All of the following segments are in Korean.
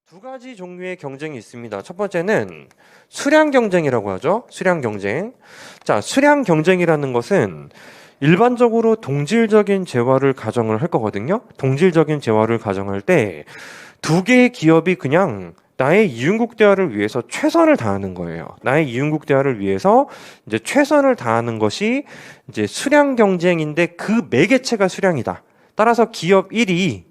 두 가지 종류의 경쟁이 있습니다. 첫 번째는 수량 경쟁이라고 하죠. 수량 경쟁. 자, 수량 경쟁이라는 것은 일반적으로 동질적인 재화를 가정을 할 거거든요. 동질적인 재화를 가정할 때 두 개의 기업이 그냥 나의 이윤국 대화를 위해서 최선을 다하는 거예요. 나의 이윤국 대화를 위해서 이제 최선을 다하는 것이 이제 수량 경쟁인데 그 매개체가 수량이다. 따라서 기업 1이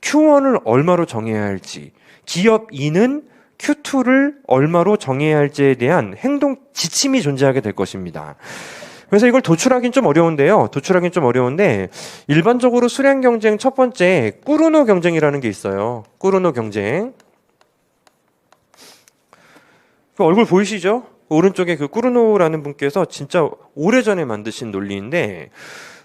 Q1을 얼마로 정해야 할지, 기업 2는 Q2를 얼마로 정해야 할지에 대한 행동 지침이 존재하게 될 것입니다. 그래서 이걸 도출하기는 좀 어려운데요. 도출하기는 좀 어려운데 일반적으로 수량 경쟁 첫 번째 꾸르노 경쟁이라는 게 있어요. 꾸르노 경쟁. 그 얼굴 보이시죠? 오른쪽에 그 꾸르노라는 분께서 진짜 오래전에 만드신 논리인데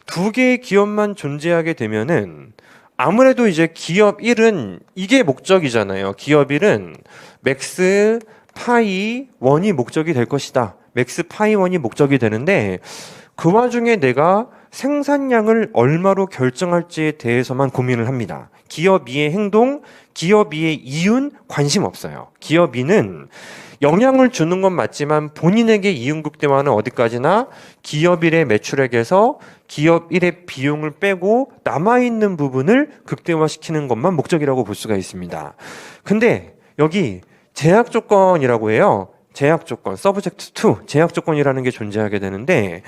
두 개의 기업만 존재하게 되면은 아무래도 이제 기업 1은 이게 목적이잖아요. 기업 1은 맥스 파이 1이 목적이 될 것이다. 맥스 파이 1이 목적이 되는데 그 와중에 내가 생산량을 얼마로 결정할지에 대해서만 고민을 합니다. 기업 2의 행동, 기업 2의 이윤 관심 없어요. 기업 2는 영향을 주는 건 맞지만 본인에게 이윤 극대화는 어디까지나 기업 1의 매출액에서 기업 1의 비용을 빼고 남아있는 부분을 극대화시키는 것만 목적이라고 볼 수가 있습니다. 근데 여기 제약 조건이라고 해요. 제약 조건, subject to 제약 조건이라는 게 존재하게 되는데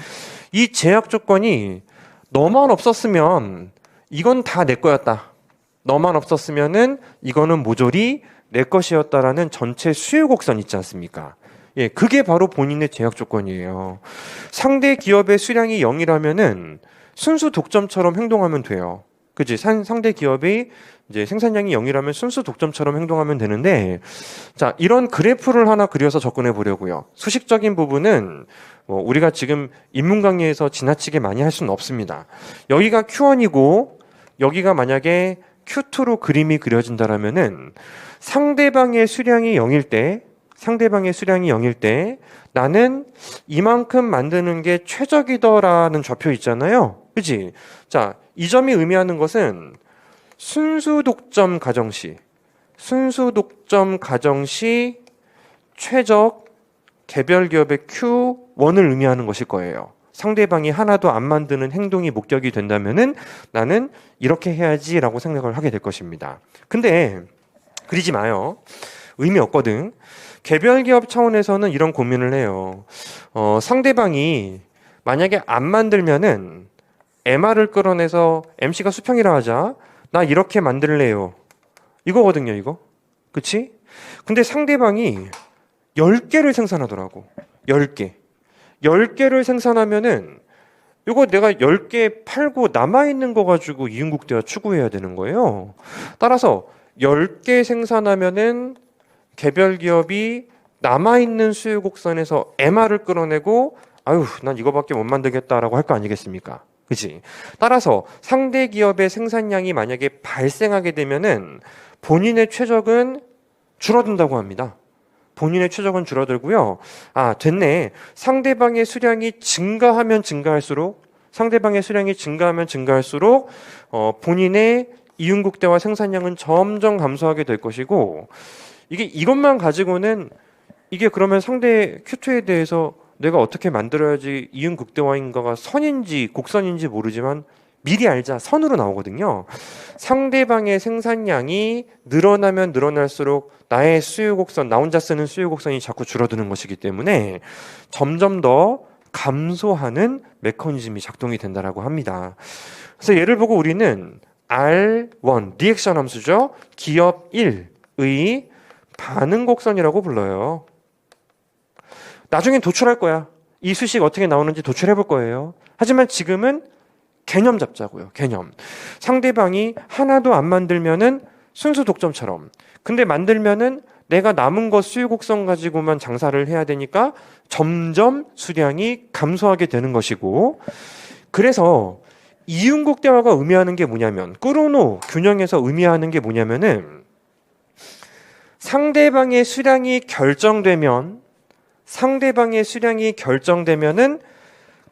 이 제약 조건이 너만 없었으면 이건 다 내 거였다. 너만 없었으면은 이거는 모조리 내 것이었다라는 전체 수요 곡선 있지 않습니까? 예, 그게 바로 본인의 제약 조건이에요. 상대 기업의 수량이 0이라면은 순수 독점처럼 행동하면 돼요. 그치? 상대 기업이 이제 생산량이 0이라면 순수 독점처럼 행동하면 되는데, 자, 이런 그래프를 하나 그려서 접근해 보려고요. 수식적인 부분은 우리가 지금 인문 강의에서 지나치게 많이 할 수는 없습니다. 여기가 Q1이고, 여기가 만약에 Q2로 그림이 그려진다라면은 상대방의 수량이 0일 때 나는 이만큼 만드는 게 최적이더라는 좌표 있잖아요. 그치? 자, 이 점이 의미하는 것은 순수 독점 가정 시 최적 개별 기업의 Q1을 의미하는 것일 거예요. 상대방이 하나도 안 만드는 행동이 목적이 된다면은 나는 이렇게 해야지라고 생각을 하게 될 것입니다. 근데 그러지 마요. 의미 없거든. 개별 기업 차원에서는 이런 고민을 해요. 상대방이 만약에 안 만들면은 MR을 끌어내서 MC가 수평이라 하자. 나 이렇게 만들래요. 이거거든요, 이거. 그치? 근데 상대방이 10개를 생산하더라고. 10개. 10개를 생산하면은 이거 내가 10개 팔고 남아있는 거 가지고 이윤국대화 추구해야 되는 거예요. 따라서 10개 생산하면은 개별 기업이 남아있는 수요 곡선에서 MR을 끌어내고 아유, 난 이거밖에 못 만들겠다라고 할 거 아니겠습니까? 그치? 따라서 상대 기업의 생산량이 만약에 발생하게 되면은 본인의 최적은 줄어든다고 합니다. 본인의 최적은 줄어들고요. 아, 됐네. 상대방의 수량이 증가하면 증가할수록 본인의 이윤국대화 생산량은 점점 감소하게 될 것이고 이것만 가지고는 이게 그러면 상대 Q2에 대해서 내가 어떻게 만들어야지 이윤국대화인가가 선인지 곡선인지 모르지만 미리 알자 선으로 나오거든요. 상대방의 생산량이 늘어나면 늘어날수록 나의 수요 곡선, 나 혼자 쓰는 수요 곡선이 자꾸 줄어드는 것이기 때문에 점점 더 감소하는 메커니즘이 작동이 된다라고 합니다. 그래서 얘를 보고 우리는 R1, 리액션 함수죠. 기업 1의 반응 곡선이라고 불러요. 나중엔 도출할 거야. 이 수식 어떻게 나오는지 도출해 볼 거예요. 하지만 지금은 개념 잡자고요. 개념. 상대방이 하나도 안 만들면은 순수 독점처럼. 근데 만들면은 내가 남은 것 수요 곡선 가지고만 장사를 해야 되니까 점점 수량이 감소하게 되는 것이고, 그래서 이윤국 대화가 의미하는 게 뭐냐면, 꾸르노 균형에서 의미하는 게 뭐냐면은 상대방의 수량이 결정되면은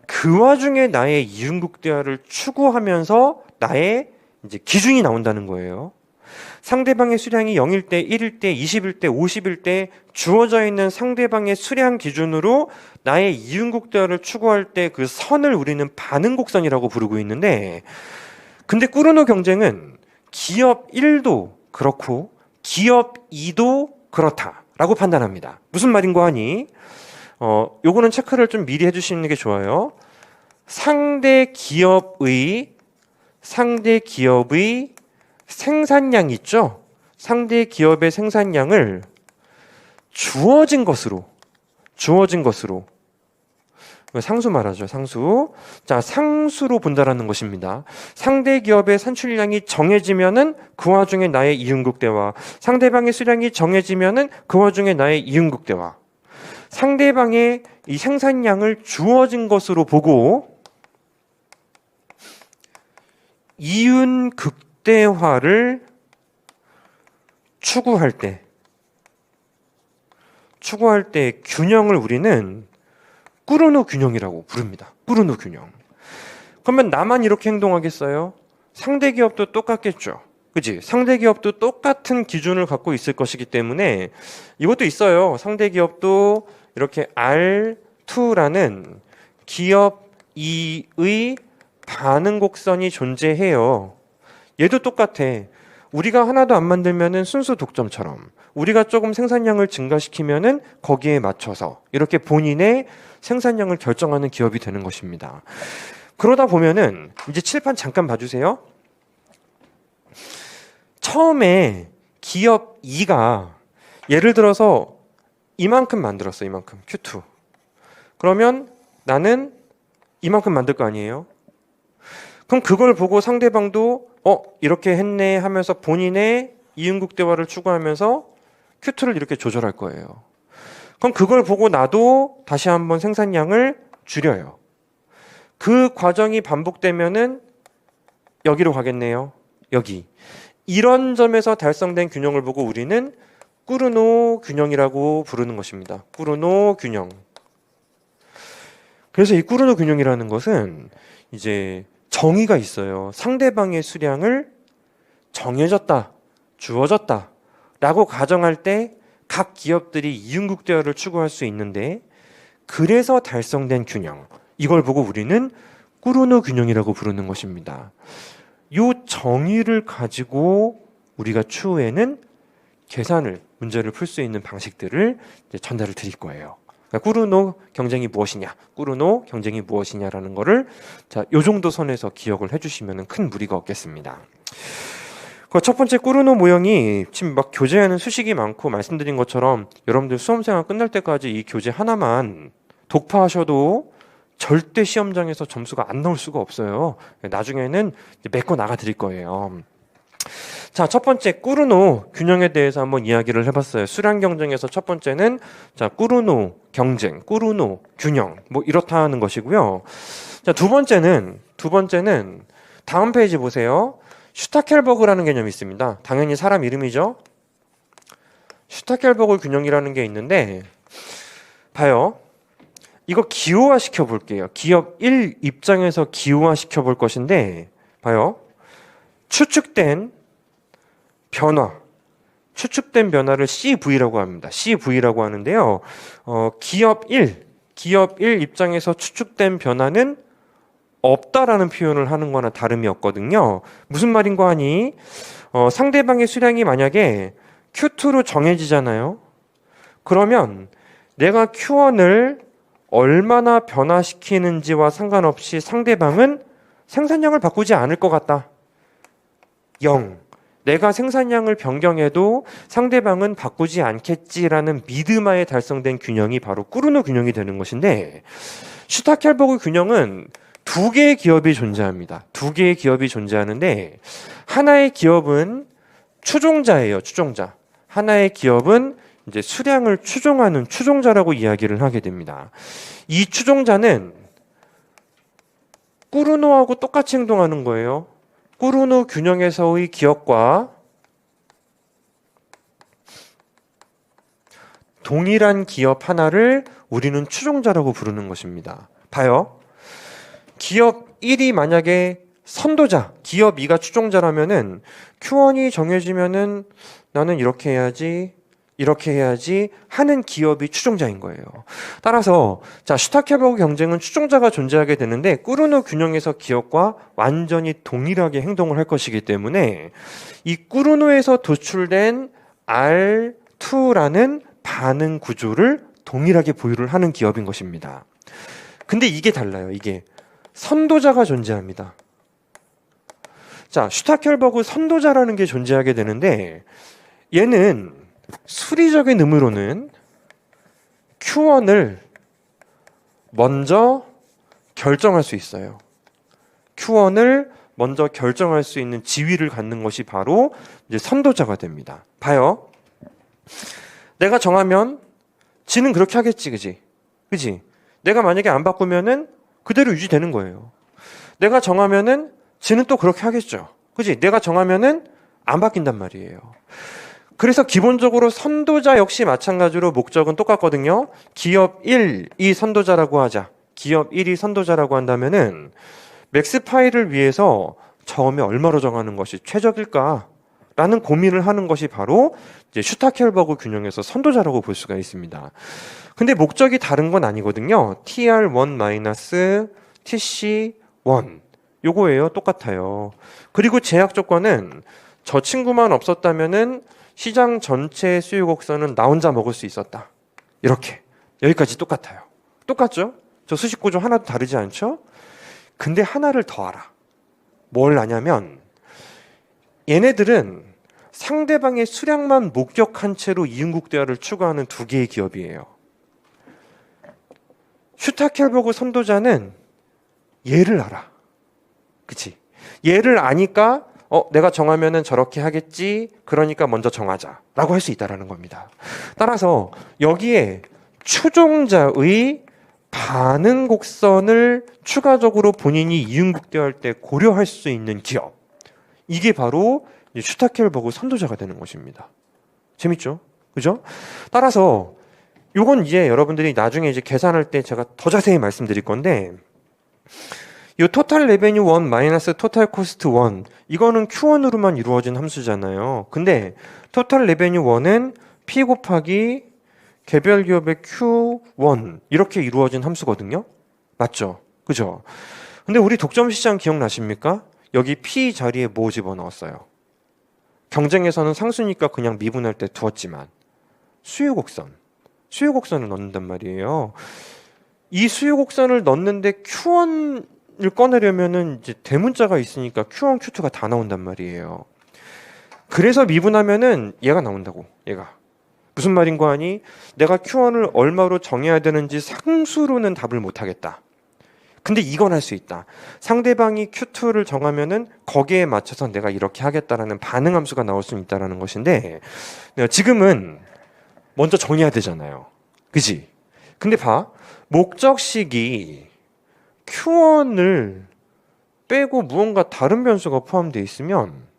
그 와중에 나의 이윤국 대화를 추구하면서 나의 이제 기준이 나온다는 거예요. 상대방의 수량이 0일 때, 1일 때, 20일 때, 50일 때 주어져 있는 상대방의 수량 기준으로 나의 이윤국 대화를 추구할 때 그 선을 우리는 반응 곡선이라고 부르고 있는데, 근데 꾸르노 경쟁은 기업 1도 그렇고 기업 2도 그렇다라고 판단합니다. 무슨 말인고 하니 요거는 체크를 좀 미리 해주시는 게 좋아요. 상대 기업의 생산량 있죠? 상대 기업의 생산량을 주어진 것으로 상수 말하죠. 상수로 본다라는 것입니다. 상대 기업의 산출량이 정해지면은 그 와중에 나의 이윤국 대화, 상대방의 수량이 정해지면은 그 와중에 나의 이윤국 대화. 상대방의 이 생산량을 주어진 것으로 보고 이윤 극대화를 추구할 때 균형을 우리는 꾸르노 균형이라고 부릅니다. 꾸르노 균형. 그러면 나만 이렇게 행동하겠어요? 상대 기업도 똑같겠죠. 그치? 상대 기업도 똑같은 기준을 갖고 있을 것이기 때문에 이것도 있어요. 상대 기업도 이렇게 R2라는 기업 2의 반응 곡선이 존재해요. 얘도 똑같아. 우리가 하나도 안 만들면은 순수 독점처럼 우리가 조금 생산량을 증가시키면은 거기에 맞춰서 이렇게 본인의 생산량을 결정하는 기업이 되는 것입니다. 그러다 보면은 이제 칠판 잠깐 봐주세요. 처음에 기업 2가 예를 들어서 이만큼 만들었어. 이만큼 Q2. 그러면 나는 이만큼 만들 거 아니에요? 그럼 그걸 보고 상대방도 이렇게 했네 하면서 본인의 이윤국 대화를 추구하면서 Q2를 이렇게 조절할 거예요. 그럼 그걸 보고 나도 다시 한번 생산량을 줄여요. 그 과정이 반복되면은 여기로 가겠네요. 여기. 이런 점에서 달성된 균형을 보고 우리는 꾸르노 균형이라고 부르는 것입니다. 꾸르노 균형. 그래서 이 꾸르노 균형이라는 것은 이제 정의가 있어요. 상대방의 수량을 정해졌다, 주어졌다 라고 가정할 때 각 기업들이 이윤국 대화를 추구할 수 있는데, 그래서 달성된 균형, 이걸 보고 우리는 꾸르노 균형이라고 부르는 것입니다. 이 정의를 가지고 우리가 추후에는 문제를 풀 수 있는 방식들을 전달을 드릴 거예요. 그러니까 꾸르노 경쟁이 무엇이냐라는 거를 요 정도 선에서 기억을 해주시면 큰 무리가 없겠습니다. 첫 번째 꾸르노 모형이 지금 막 교재에는 수식이 많고 말씀드린 것처럼 여러분들 수험생활 끝날 때까지 이 교재 하나만 독파하셔도 절대 시험장에서 점수가 안 나올 수가 없어요. 나중에는 메꿔 나가 드릴 거예요. 자, 첫 번째 꾸르노 균형에 대해서 한번 이야기를 해봤어요. 수량 경쟁에서 첫 번째는 꾸르노 경쟁, 꾸르노 균형 이렇다 하는 것이고요. 자, 두 번째는 다음 페이지 보세요. 슈타켈버그라는 개념이 있습니다. 당연히 사람 이름이죠. 슈타켈버그 균형이라는 게 있는데 봐요. 이거 기호화 시켜 볼게요. 기업 1 입장에서 기호화 시켜 볼 것인데 봐요. 추측된 변화를 CV라고 합니다. CV라고 하는데요. 기업 1 입장에서 추측된 변화는 없다라는 표현을 하는 거나 다름이 없거든요. 무슨 말인고 하니 상대방의 수량이 만약에 Q2로 정해지잖아요. 그러면 내가 Q1을 얼마나 변화시키는지와 상관없이 상대방은 생산량을 바꾸지 않을 것 같다. 0. 내가 생산량을 변경해도 상대방은 바꾸지 않겠지라는 믿음하에 달성된 균형이 바로 꾸르노 균형이 되는 것인데, 슈타켈버그 균형은 두 개의 기업이 존재합니다. 두 개의 기업이 존재하는데 하나의 기업은 추종자예요. 추종자. 하나의 기업은 이제 수량을 추종하는 추종자라고 이야기를 하게 됩니다. 이 추종자는 꾸르노하고 똑같이 행동하는 거예요. 꾸르노 균형에서의 기업과 동일한 기업 하나를 우리는 추종자라고 부르는 것입니다. 봐요. 기업 1이 만약에 선도자, 기업 2가 추종자라면은 Q1이 정해지면은 나는 이렇게 해야지 하는 기업이 추종자인 거예요. 따라서 자, 슈타켈버그 경쟁은 추종자가 존재하게 되는데 꾸르노 균형에서 기업과 완전히 동일하게 행동을 할 것이기 때문에 이 꾸르노에서 도출된 R2라는 반응 구조를 동일하게 보유를 하는 기업인 것입니다. 근데 이게 달라요. 이게 선도자가 존재합니다. 자, 슈타켈버그 선도자라는 게 존재하게 되는데 얘는 수리적인 의미로는 Q1을 먼저 결정할 수 있어요. Q1을 먼저 결정할 수 있는 지위를 갖는 것이 바로 이제 선도자가 됩니다. 봐요. 내가 정하면 지는 그렇게 하겠지, 그지? 내가 만약에 안 바꾸면은 그대로 유지되는 거예요. 내가 정하면은 지는 또 그렇게 하겠죠. 그지? 내가 정하면은 안 바뀐단 말이에요. 그래서 기본적으로 선도자 역시 마찬가지로 목적은 똑같거든요. 기업 1이 선도자라고 하자. 기업 1이 선도자라고 한다면은 맥스 파이를 위해서 처음에 얼마로 정하는 것이 최적일까? 라는 고민을 하는 것이 바로 이제 슈타켈버그 균형에서 선도자라고 볼 수가 있습니다. 근데 목적이 다른 건 아니거든요. TR1-TC1 요거예요. 똑같아요. 그리고 제약 조건은 저 친구만 없었다면은 시장 전체 수요 곡선은 나 혼자 먹을 수 있었다. 이렇게 여기까지 똑같아요. 똑같죠? 저 수식 구조 하나도 다르지 않죠? 근데 하나를 더 알아. 뭘 아냐면 얘네들은 상대방의 수량만 목격한 채로 이윤국 대화를 추구하는 두 개의 기업이에요. 슈타켈버그 선도자는 얘를 알아. 그치? 얘를 아니까 내가 정하면은 저렇게 하겠지. 그러니까 먼저 정하자라고 할 수 있다라는 겁니다. 따라서 여기에 추종자의 반응 곡선을 추가적으로 본인이 이윤국대할 때 고려할 수 있는 기업. 이게 바로 슈타켈버그 선도자가 되는 것입니다. 재밌죠? 그죠? 따라서 요건 이제 여러분들이 나중에 이제 계산할 때 제가 더 자세히 말씀드릴 건데 이 토탈 레베뉴 1 마이너스 토탈 코스트 1 이거는 Q1으로만 이루어진 함수잖아요. 근데 토탈 레베뉴 1은 P 곱하기 개별 기업의 Q1 이렇게 이루어진 함수거든요. 맞죠? 그죠? 근데 우리 독점 시장 기억나십니까? 여기 P 자리에 뭐 집어넣었어요? 경쟁에서는 상수니까 그냥 미분할 때 두었지만 수요 곡선을 넣는단 말이에요. 이 수요 곡선을 넣는데 Q1을 꺼내려면은 이제 대문자가 있으니까 Q1, Q2가 다 나온단 말이에요. 그래서 미분하면은 얘가 나온다고. 얘가 무슨 말인 거 아니? 내가 Q1을 얼마로 정해야 되는지 상수로는 답을 못 하겠다. 근데 이건 할 수 있다. 상대방이 Q2를 정하면은 거기에 맞춰서 내가 이렇게 하겠다라는 반응 함수가 나올 수 있다라는 것인데 지금은 먼저 정해야 되잖아요. 그지? 근데 봐. 목적식이 Q1을 빼고 무언가 다른 변수가 포함되어 있으면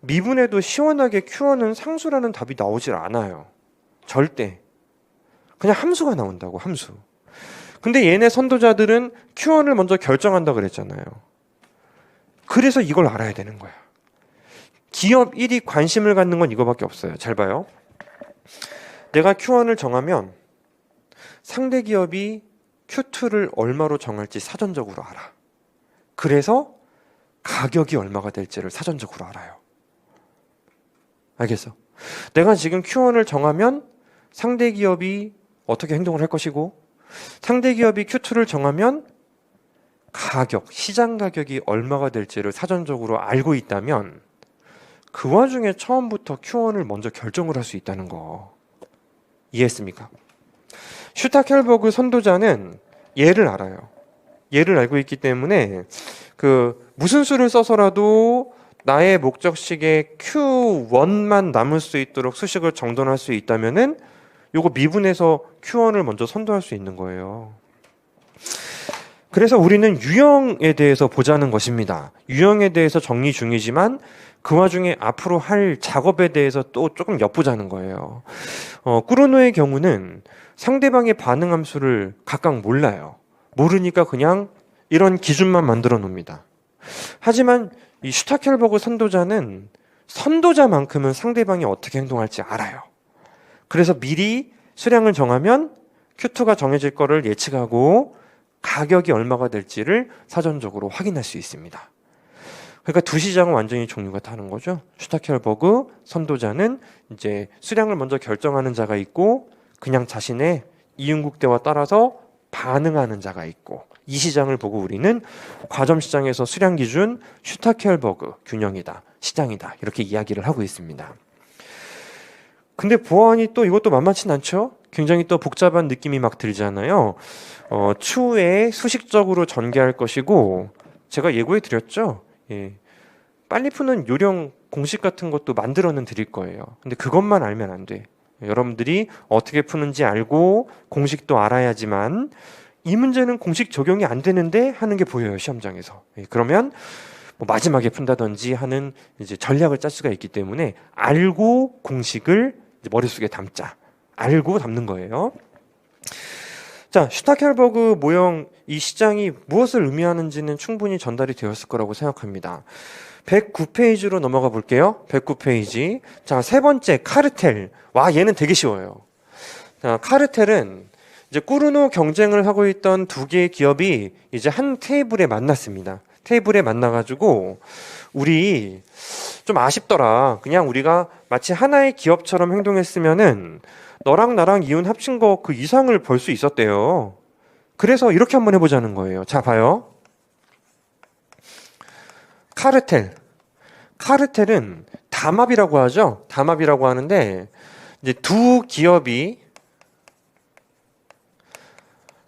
미분해도 시원하게 Q1은 상수라는 답이 나오질 않아요. 절대. 그냥 함수가 나온다고, 함수. 근데 얘네 선도자들은 Q1을 먼저 결정한다 그랬잖아요. 그래서 이걸 알아야 되는 거야. 기업 1이 관심을 갖는 건 이거밖에 없어요. 잘 봐요. 내가 Q1을 정하면 상대 기업이 Q2를 얼마로 정할지 사전적으로 알아. 그래서 가격이 얼마가 될지를 사전적으로 알아요. 알겠어? 내가 지금 Q1을 정하면 상대 기업이 어떻게 행동을 할 것이고 상대 기업이 Q2를 정하면 가격, 시장 가격이 얼마가 될지를 사전적으로 알고 있다면 그 와중에 처음부터 Q1을 먼저 결정을 할 수 있다는 거. 이해했습니까? 슈타켈버그 선도자는 얘를 알아요. 얘를 알고 있기 때문에 무슨 수를 써서라도 나의 목적식에 Q1만 남을 수 있도록 수식을 정돈할 수 있다면은 요거 미분해서 Q1을 먼저 선도할 수 있는 거예요. 그래서 우리는 유형에 대해서 보자는 것입니다. 유형에 대해서 정리 중이지만 그 와중에 앞으로 할 작업에 대해서 또 조금 엿보자는 거예요. 꾸르노의 경우는 상대방의 반응 함수를 각각 몰라요. 모르니까 그냥 이런 기준만 만들어 놓습니다. 하지만 이 슈타켈버그 선도자는 선도자만큼은 상대방이 어떻게 행동할지 알아요. 그래서 미리 수량을 정하면 Q2가 정해질 거를 예측하고 가격이 얼마가 될지를 사전적으로 확인할 수 있습니다. 그러니까 두 시장은 완전히 종류가 다른 거죠. 슈타켈버그 선도자는 이제 수량을 먼저 결정하는 자가 있고 그냥 자신의 이윤국대와 따라서 반응하는 자가 있고, 이 시장을 보고 우리는 과점 시장에서 수량 기준 슈타켈버그 균형이다, 시장이다, 이렇게 이야기를 하고 있습니다. 근데 보안이 또 이것도 만만치 않죠. 굉장히 또 복잡한 느낌이 막 들잖아요. 추후에 수식적으로 전개할 것이고, 제가 예고해 드렸죠. 예. 빨리 푸는 요령 공식 같은 것도 만들어는 드릴 거예요. 근데 그것만 알면 안 돼. 여러분들이 어떻게 푸는지 알고 공식도 알아야지만, 이 문제는 공식 적용이 안 되는데 하는 게 보여요, 시험장에서. 예. 그러면 뭐 마지막에 푼다든지 하는 이제 전략을 짤 수가 있기 때문에 알고 공식을 이제 머릿속에 담자. 알고 담는 거예요. 자, 슈타켈버그 모형, 이 시장이 무엇을 의미하는지는 충분히 전달이 되었을 거라고 생각합니다. 109페이지로 넘어가 볼게요. 109페이지. 자, 세 번째, 카르텔. 와, 얘는 되게 쉬워요. 자, 카르텔은 이제 꾸르노 경쟁을 하고 있던 두 개의 기업이 이제 한 테이블에 만났습니다. 테이블에 만나가지고, 우리 좀 아쉽더라. 그냥 우리가 마치 하나의 기업처럼 행동했으면은 너랑 나랑 이윤 합친 거 그 이상을 벌 수 있었대요. 그래서 이렇게 한번 해보자는 거예요. 자, 봐요. 카르텔. 카르텔은 담합이라고 하죠. 담합이라고 하는데, 이제 두 기업이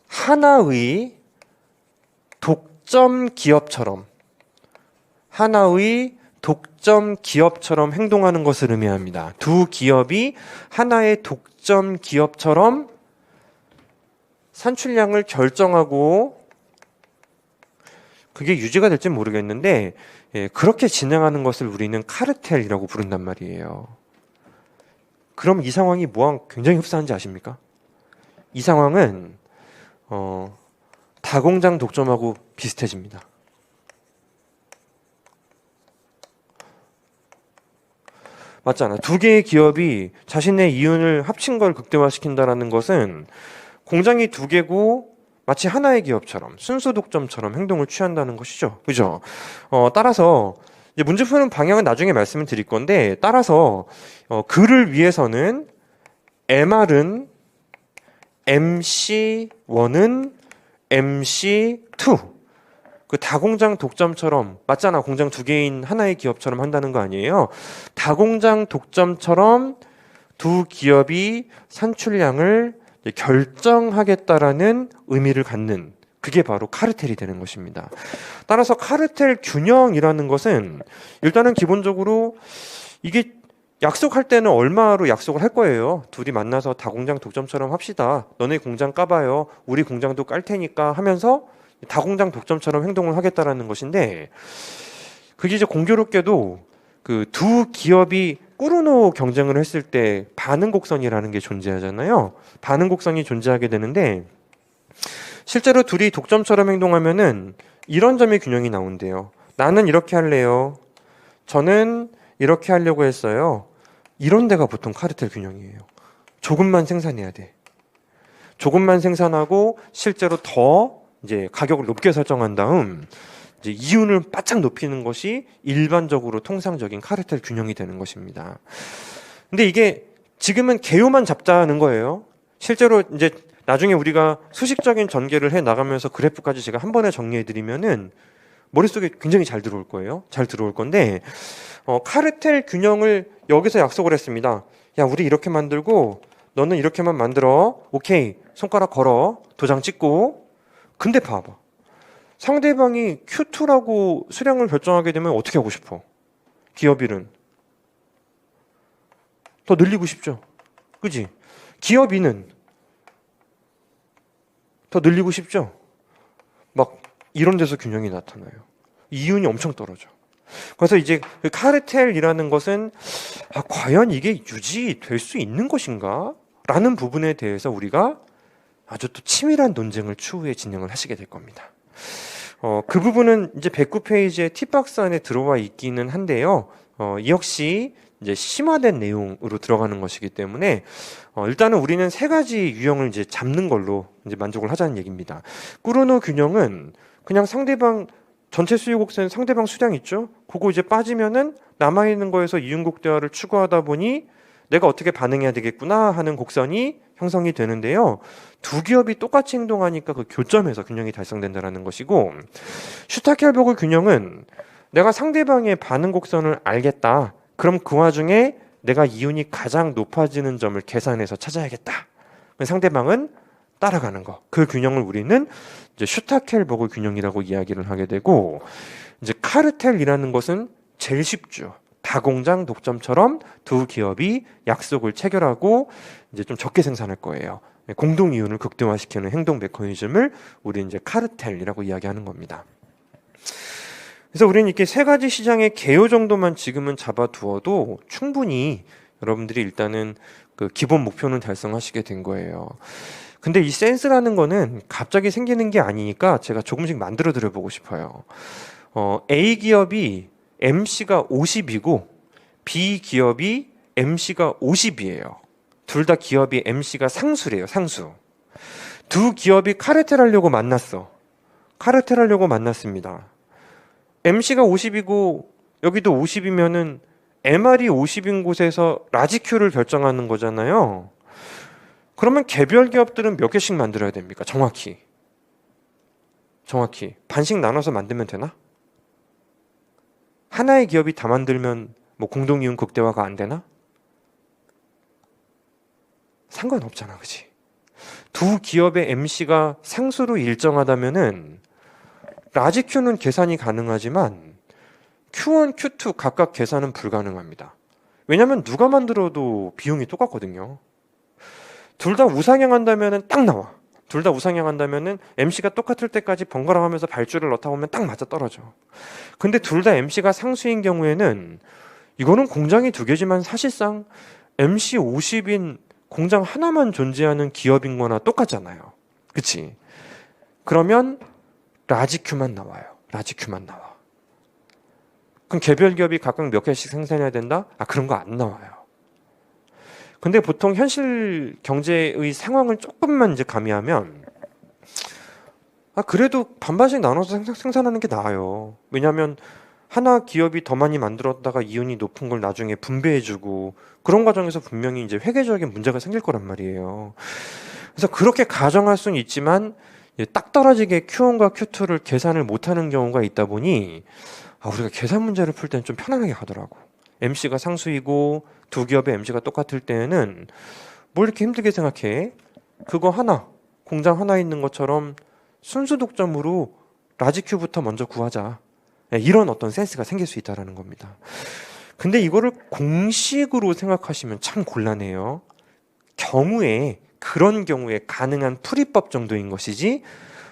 하나의 독점 기업처럼 행동하는 것을 의미합니다. 두 기업이 하나의 독점 기업처럼 산출량을 결정하고, 그게 유지가 될지 모르겠는데, 예, 그렇게 진행하는 것을 우리는 카르텔이라고 부른단 말이에요. 그럼 이 상황이 뭐랑 굉장히 흡사한지 아십니까? 이 상황은 다공장 독점하고 비슷해집니다. 맞잖아. 두 개의 기업이 자신의 이윤을 합친 걸 극대화시킨다는 것은 공장이 두 개고 마치 하나의 기업처럼 순수 독점처럼 행동을 취한다는 것이죠. 그죠? 따라서 이제 문제 푸는 방향은 나중에 말씀을 드릴 건데, 따라서 그를 위해서는 MR은 MC1은 MC2, 그 다공장 독점처럼, 맞잖아. 공장 두 개인 하나의 기업처럼 한다는 거 아니에요. 다공장 독점처럼 두 기업이 산출량을 결정하겠다라는 의미를 갖는, 그게 바로 카르텔이 되는 것입니다. 따라서 카르텔 균형이라는 것은 일단은 기본적으로 이게 약속할 때는 얼마로 약속을 할 거예요. 둘이 만나서 다공장 독점처럼 합시다. 너네 공장 까봐요. 우리 공장도 깔 테니까 하면서 다공장 독점처럼 행동을 하겠다라는 것인데, 그게 이제 공교롭게도 그 두 기업이 꾸르노 경쟁을 했을 때 반응 곡선이라는 게 존재하잖아요. 반응 곡선이 존재하게 되는데, 실제로 둘이 독점처럼 행동하면은 이런 점의 균형이 나온대요. 나는 이렇게 할래요. 저는 이렇게 하려고 했어요. 이런 데가 보통 카르텔 균형이에요. 조금만 생산해야 돼. 조금만 생산하고 실제로 더 이제 가격을 높게 설정한 다음 이제 이윤을 바짝 높이는 것이 일반적으로 통상적인 카르텔 균형이 되는 것입니다. 근데 이게 지금은 개요만 잡자는 거예요. 실제로 이제 나중에 우리가 수식적인 전개를 해 나가면서 그래프까지 제가 한 번에 정리해 드리면은 머릿속에 굉장히 잘 들어올 거예요. 잘 들어올 건데, 카르텔 균형을 여기서 약속을 했습니다. 야, 우리 이렇게 만들고 너는 이렇게만 만들어. 오케이. 손가락 걸어. 도장 찍고. 근데 봐봐. 상대방이 Q2라고 수량을 결정하게 되면 어떻게 하고 싶어? 기업 1은 더 늘리고 싶죠. 그지? 기업 2는 더 늘리고 싶죠. 막 이런 데서 균형이 나타나요. 이윤이 엄청 떨어져. 그래서 이제 그 카르텔이라는 것은 과연 이게 유지될 수 있는 것인가? 라는 부분에 대해서 우리가 아주 또 치밀한 논쟁을 추후에 진행을 하시게 될 겁니다. 그 부분은 이제 109페이지의 팁박스 안에 들어와 있기는 한데요. 역시 이제 심화된 내용으로 들어가는 것이기 때문에 일단은 우리는 세 가지 유형을 이제 잡는 걸로 이제 만족을 하자는 얘기입니다. 꾸르노 균형은 그냥 상대방 전체 수요 곡선 상대방 수량 있죠? 그거 이제 빠지면은 남아있는 거에서 이윤곡 대화를 추구하다 보니 내가 어떻게 반응해야 되겠구나 하는 곡선이 형성이 되는데요. 두 기업이 똑같이 행동하니까 그 교점에서 균형이 달성된다는 것이고, 슈타켈버그 균형은 내가 상대방의 반응 곡선을 알겠다. 그럼 그 와중에 내가 이윤이 가장 높아지는 점을 계산해서 찾아야겠다. 상대방은 따라가는 거. 그 균형을 우리는 이제 슈타켈버그 균형이라고 이야기를 하게 되고, 이제 카르텔이라는 것은 제일 쉽죠. 다공장 독점처럼 두 기업이 약속을 체결하고 이제 좀 적게 생산할 거예요. 공동 이윤을 극대화시키는 행동 메커니즘을 우리 이제 카르텔이라고 이야기하는 겁니다. 그래서 우리는 이렇게 세 가지 시장의 개요 정도만 지금은 잡아두어도 충분히 여러분들이 일단은 그 기본 목표는 달성하시게 된 거예요. 근데 이 센스라는 거는 갑자기 생기는 게 아니니까 제가 조금씩 만들어 드려보고 싶어요. A 기업이 MC가 50이고 B 기업이 MC가 50이에요. 둘 다 기업이 MC가 상수래요. 상수. 두 기업이 카르텔 하려고 만났어. 카르텔 하려고 만났습니다. MC가 50이고 여기도 50이면은 MR이 50인 곳에서 라지 Q를 결정하는 거잖아요. 그러면 개별 기업들은 몇 개씩 만들어야 됩니까? 정확히 반씩 나눠서 만들면 되나? 하나의 기업이 다 만들면 뭐 공동이윤 극대화가 안 되나? 상관없잖아, 그치? 두 기업의 MC가 상수로 일정하다면은 라지 Q는 계산이 가능하지만 Q1, Q2 각각 계산은 불가능합니다. 왜냐하면 누가 만들어도 비용이 똑같거든요. 둘 다 우상향한다면은 딱 나와. 둘 다 우상향한다면은 MC가 똑같을 때까지 번갈아 가면서 발주를 넣다 보면 딱 맞아 떨어져. 근데 둘 다 MC가 상수인 경우에는 이거는 공장이 두 개지만 사실상 MC 50인 공장 하나만 존재하는 기업인 거나 똑같잖아요. 그치? 그러면 라지 Q만 나와요. 라지 Q만 나와. 그럼 개별 기업이 각각 몇 개씩 생산해야 된다? 그런 거 안 나와요. 근데 보통 현실 경제의 상황을 조금만 이제 가미하면 그래도 반반씩 나눠서 생산하는 게 나아요. 왜냐하면 하나 기업이 더 많이 만들었다가 이윤이 높은 걸 나중에 분배해주고 그런 과정에서 분명히 이제 회계적인 문제가 생길 거란 말이에요. 그래서 그렇게 가정할 수는 있지만 딱 떨어지게 Q1과 Q2를 계산을 못하는 경우가 있다 보니 우리가 계산 문제를 풀 때는 좀 편안하게 가더라고. MC가 상수이고 두 기업의 MC가 똑같을 때는 뭘 이렇게 힘들게 생각해? 그거 하나, 공장 하나 있는 것처럼 순수 독점으로 라지 Q부터 먼저 구하자. 이런 어떤 센스가 생길 수 있다는 겁니다. 근데 이거를 공식으로 생각하시면 참 곤란해요. 그런 경우에 가능한 풀이법 정도인 것이지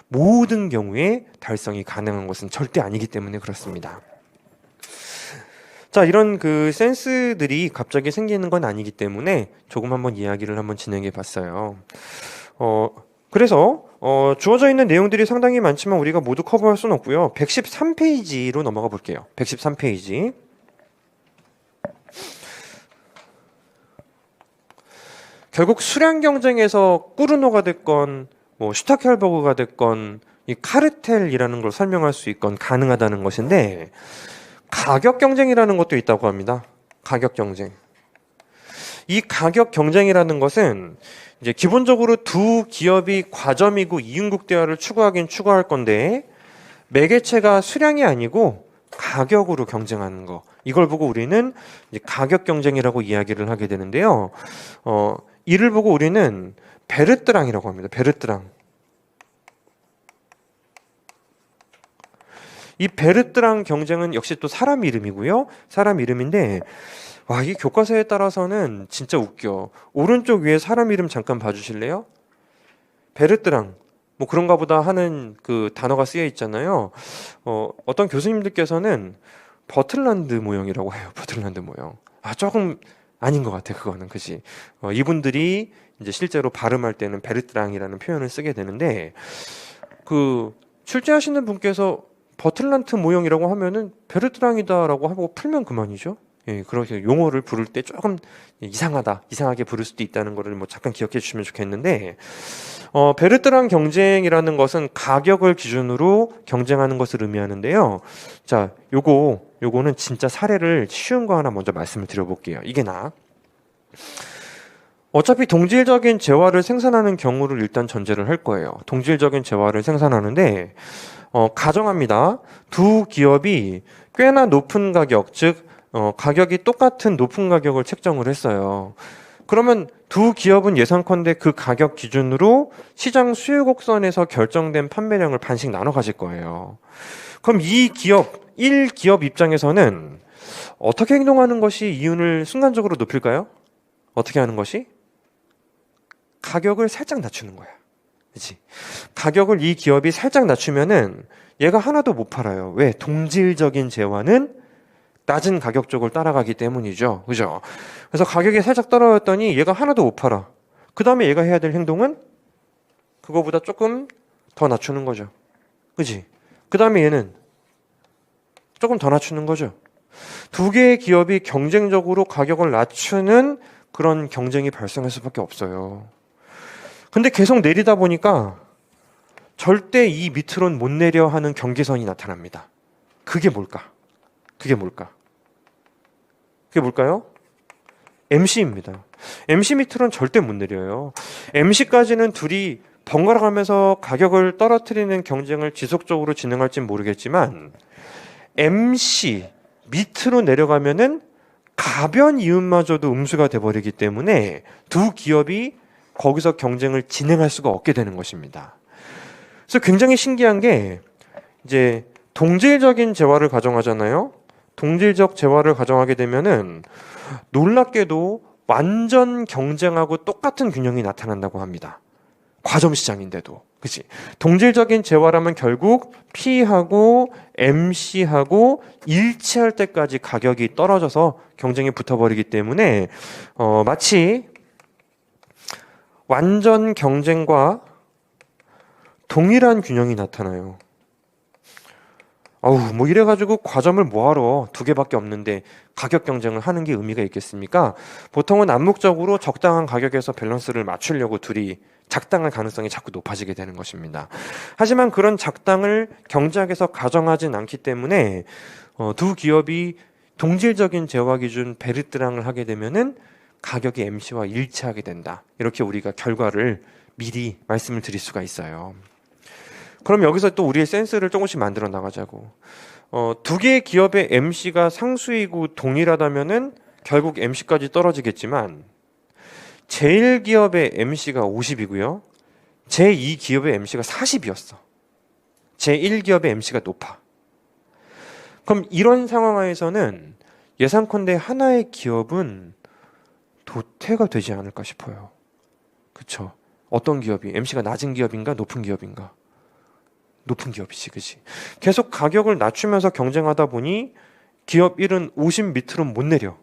모든 경우에 달성이 가능한 것은 절대 아니기 때문에 그렇습니다. 자, 이런 그 센스들이 갑자기 생기는 건 아니기 때문에 조금 한번 이야기를 한번 진행해 봤어요. 그래서 주어져 있는 내용들이 상당히 많지만 우리가 모두 커버할 수는 없고요. 113페이지로 넘어가 볼게요. 113페이지. 결국 수량 경쟁에서 꾸르노가 됐건 뭐 슈타켈버그가 됐건 이 카르텔이라는 걸 설명할 수 있건 가능하다는 것인데 가격 경쟁이라는 것도 있다고 합니다. 가격 경쟁. 이 가격 경쟁이라는 것은 이제 기본적으로 두 기업이 과점이고 이윤국 대화를 추구하긴 추구할 건데 매개체가 수량이 아니고 가격으로 경쟁하는 거. 이걸 보고 우리는 이제 가격 경쟁이라고 이야기를 하게 되는데요. 이를 보고 우리는 베르트랑이라고 합니다. 베르트랑. 이 베르트랑 경쟁은 역시 또 사람 이름이고요. 사람 이름인데 이 교과서에 따라서는 진짜 웃겨. 오른쪽 위에 사람 이름 잠깐 봐주실래요? 베르트랑 뭐 그런가 보다 하는 그 단어가 쓰여 있잖아요. 어떤 교수님들께서는 버틀란드 모형이라고 해요. 버틀란드 모형. 조금 아닌 것 같아. 그거는 그지. 이분들이 이제 실제로 발음할 때는 베르트랑이라는 표현을 쓰게 되는데 그 출제하시는 분께서 버틀란트 모형이라고 하면은 베르트랑이다라고 하고 풀면 그만이죠. 예, 그렇게 용어를 부를 때 조금 이상하게 부를 수도 있다는 거를 뭐 잠깐 기억해 주시면 좋겠는데, 베르트랑 경쟁이라는 것은 가격을 기준으로 경쟁하는 것을 의미하는데요. 자, 요거는 진짜 사례를 쉬운 거 하나 먼저 말씀을 드려볼게요. 이게 어차피 동질적인 재화를 생산하는 경우를 일단 전제를 할 거예요. 동질적인 재화를 생산하는데, 가정합니다. 두 기업이 꽤나 높은 가격, 즉 가격이 똑같은 높은 가격을 책정을 했어요. 그러면 두 기업은 예상컨대 그 가격 기준으로 시장 수요 곡선에서 결정된 판매량을 반씩 나눠 가질 거예요. 그럼 이 기업, 1기업 입장에서는 어떻게 행동하는 것이 이윤을 순간적으로 높일까요? 어떻게 하는 것이? 가격을 살짝 낮추는 거야. 그치? 가격을 이 기업이 살짝 낮추면은 얘가 하나도 못 팔아요. 왜? 동질적인 재화는 낮은 가격 쪽을 따라가기 때문이죠. 그죠? 그래서 가격이 살짝 떨어졌더니 얘가 하나도 못 팔아. 그 다음에 얘가 해야 될 행동은 그거보다 조금 더 낮추는 거죠. 그지? 그 다음에 얘는 조금 더 낮추는 거죠. 두 개의 기업이 경쟁적으로 가격을 낮추는 그런 경쟁이 발생할 수밖에 없어요. 근데 계속 내리다 보니까 절대 이 밑으로는 못 내려 하는 경계선이 나타납니다. 그게 뭘까? 그게 뭘까요? MC입니다. MC 밑으로는 절대 못 내려요. MC까지는 둘이 번갈아 가면서 가격을 떨어뜨리는 경쟁을 지속적으로 진행할지는 모르겠지만 MC 밑으로 내려가면은 가변 이윤마저도 음수가 돼버리기 때문에 두 기업이 거기서 경쟁을 진행할 수가 없게 되는 것입니다. 그래서 굉장히 신기한 게 이제 동질적인 재화를 가정하잖아요. 동질적 재화를 가정하게 되면은 놀랍게도 완전 경쟁하고 똑같은 균형이 나타난다고 합니다. 과점 시장인데도. 그치? 동질적인 재화라면 결국 P하고 MC하고 일치할 때까지 가격이 떨어져서 경쟁이 붙어버리기 때문에 마치 완전 경쟁과 동일한 균형이 나타나요. 뭐 이래가지고 과점을 뭐하러 두 개밖에 없는데 가격 경쟁을 하는 게 의미가 있겠습니까? 보통은 암묵적으로 적당한 가격에서 밸런스를 맞추려고 둘이 작당할 가능성이 자꾸 높아지게 되는 것입니다. 하지만 그런 작당을 경제학에서 가정하진 않기 때문에 두 기업이 동질적인 재화 기준 베르트랑을 하게 되면은 가격이 MC와 일치하게 된다. 이렇게 우리가 결과를 미리 말씀을 드릴 수가 있어요. 그럼 여기서 또 우리의 센스를 조금씩 만들어 나가자고. 두 개의 기업의 MC가 상수이고 동일하다면은 결국 MC까지 떨어지겠지만 제1기업의 MC가 50이고요. 제2기업의 MC가 40이었어. 제1기업의 MC가 높아. 그럼 이런 상황 하에서는 예상컨대 하나의 기업은 도태가 되지 않을까 싶어요. 그쵸? 어떤 기업이? MC가 낮은 기업인가? 높은 기업인가? 높은 기업이지, 그치? 계속 가격을 낮추면서 경쟁하다 보니 기업 1은 50 밑으로 못 내려.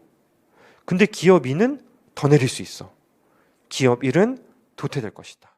근데 기업 2는 더 내릴 수 있어. 기업 1은 도태될 것이다.